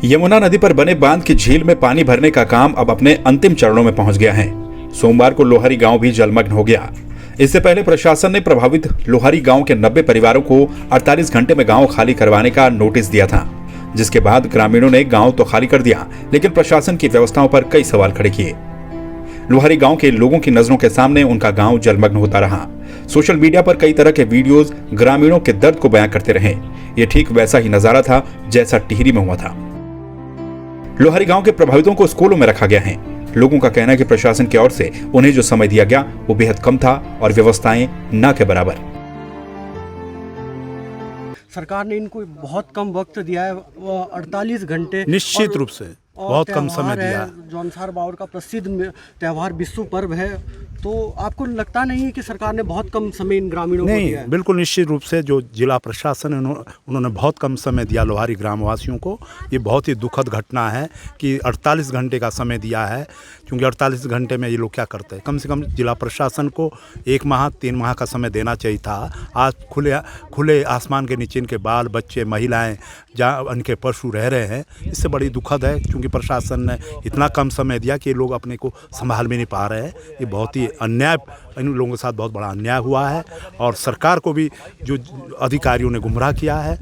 यमुना नदी पर बने बांध की झील में पानी भरने का काम अब अपने अंतिम चरणों में पहुंच गया है। सोमवार को लोहारी गांव भी जलमग्न हो गया। इससे पहले प्रशासन ने प्रभावित लोहारी गांव के 90 परिवारों को 48 घंटे में गांव खाली करवाने का नोटिस दिया था, जिसके बाद ग्रामीणों ने गांव तो खाली कर दिया, लेकिन प्रशासन की व्यवस्थाओं पर कई सवाल खड़े किए। लोहारी गांव के लोगों की नजरों के सामने उनका गांव जलमग्न होता रहा। सोशल मीडिया पर कई तरह के वीडियोस ग्रामीणों के दर्द को बयां करते रहे। ये ठीक वैसा ही नजारा था जैसा टिहरी में हुआ था। लोहारी गांव के प्रभावितों को स्कूलों में रखा गया है। लोगों का कहना है कि प्रशासन की ओर से उन्हें जो समय दिया गया वो बेहद कम था और व्यवस्थाएं न के बराबर। सरकार ने इनको बहुत कम वक्त दिया है, 48 घंटे। निश्चित रूप से बहुत कम समय दिया है। जौनसार बाउर का प्रसिद्ध त्यौहार विश्व पर्व है, तो आपको लगता नहीं है कि सरकार ने बहुत कम समय इन ग्रामीणों को दिया है? बिल्कुल निश्चित रूप से जो जिला प्रशासन है उन्होंने बहुत कम समय दिया लोहारी ग्रामवासियों को। ये बहुत ही दुखद घटना है कि 48 घंटे का समय दिया है, क्योंकि 48 घंटे में ये लोग क्या करते हैं। कम से कम जिला प्रशासन को 1 माह 3 माह का समय देना चाहिए था। आज खुले आसमान के नीचे इनके बाल बच्चे महिलाएं जहाँ उनके पशु रह रहे हैं, इससे बड़ी दुखद है, क्योंकि प्रशासन ने इतना कम समय दिया कि ये लोग अपने को संभाल भी नहीं पा रहे हैं। ये बहुत ही अन्याय, इन लोगों के साथ बहुत बड़ा अन्याय हुआ है और सरकार को भी जो अधिकारियों ने गुमराह किया है,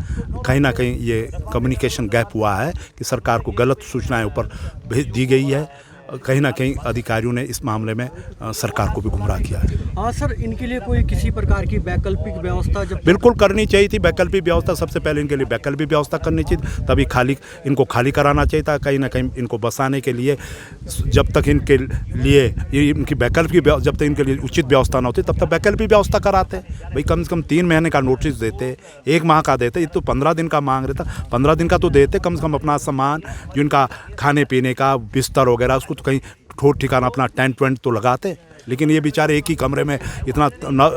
कहीं ना कहीं ये कम्युनिकेशन गैप हुआ है कि सरकार को गलत सूचनाएं ऊपर भेज दी गई है। कहीं ना कहीं अधिकारियों ने इस मामले में सरकार को भी गुमराह किया है। हाँ सर, इनके लिए कोई किसी प्रकार की वैकल्पिक व्यवस्था जब बिल्कुल करनी चाहिए थी। वैकल्पिक व्यवस्था सबसे पहले इनके लिए वैकल्पिक व्यवस्था करनी चाहिए, तभी इनको खाली कराना चाहिए था। कहीं ना कहीं इनको बसाने के लिए जब तक इनके लिए इनकी वैकल्पिक जब तक इनके लिए उचित व्यवस्था न होती तब तक वैकल्पिक व्यवस्था कराते। भाई कम से कम 3 महीने का नोटिस देते, 1 माह का देते। ये तो 15 दिन का मांग रहे था, 15 दिन का तो देते। कम से कम अपना सामान जो इनका खाने पीने का बिस्तर वगैरह उसको तो कहीं ठोर ठिकाना अपना टेंट वेंट तो लगाते। लेकिन ये बेचारे एक ही कमरे में इतना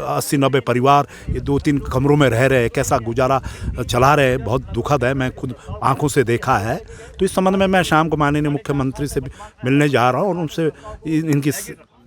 80-90 परिवार ये 2-3 कमरों में रह रहे हैं, कैसा गुजारा चला रहे हैं। बहुत दुखद है, मैं खुद आंखों से देखा है। तो इस संबंध में मैं शाम को माननीय मुख्यमंत्री से भी मिलने जा रहा हूँ और उनसे इनकी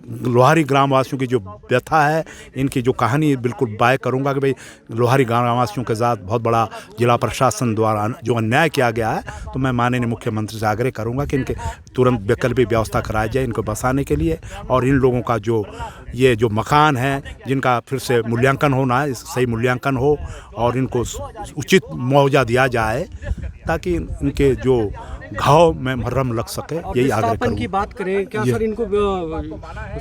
लोहारी ग्रामवासियों की जो व्यथा है, इनकी जो कहानी बिल्कुल बाय करूंगा कि भाई लोहारी ग्रामवासियों के साथ बहुत बड़ा जिला प्रशासन द्वारा जो अन्याय किया गया है। तो मैं माननीय मुख्यमंत्री से आग्रह करूंगा कि इनके तुरंत वैकल्पिक व्यवस्था कराई जाए इनको बसाने के लिए, और इन लोगों का जो मकान है जिनका फिर से मूल्यांकन होना है, सही मूल्यांकन हो और इनको उचित मुआवजा दिया जाए ताकि इनके जो घाव में मरहम लग सके। यही आग्रह करूँगा। की बात करें, क्या सर इनको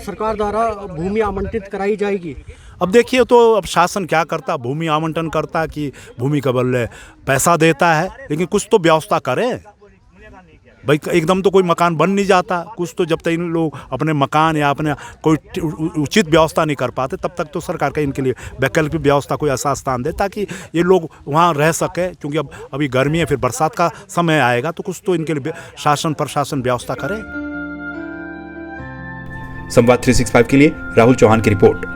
सरकार द्वारा भूमि आवंटित कराई जाएगी? अब देखिए, तो अब शासन क्या करता, भूमि आवंटन करता कि भूमि के बदले पैसा देता है, लेकिन कुछ तो व्यवस्था करे भाई। एकदम तो कोई मकान बन नहीं जाता, कुछ तो जब तक इन लोग अपने मकान या अपने कोई उचित व्यवस्था नहीं कर पाते तब तक तो सरकार का इनके लिए वैकल्पिक व्यवस्था कोई ऐसा स्थान दे ताकि ये लोग वहाँ रह सके। क्योंकि अब अभी गर्मी है, फिर बरसात का समय आएगा, तो कुछ तो इनके लिए प्रशासन व्यवस्था करे। संवाद 365 के लिए राहुल चौहान की रिपोर्ट।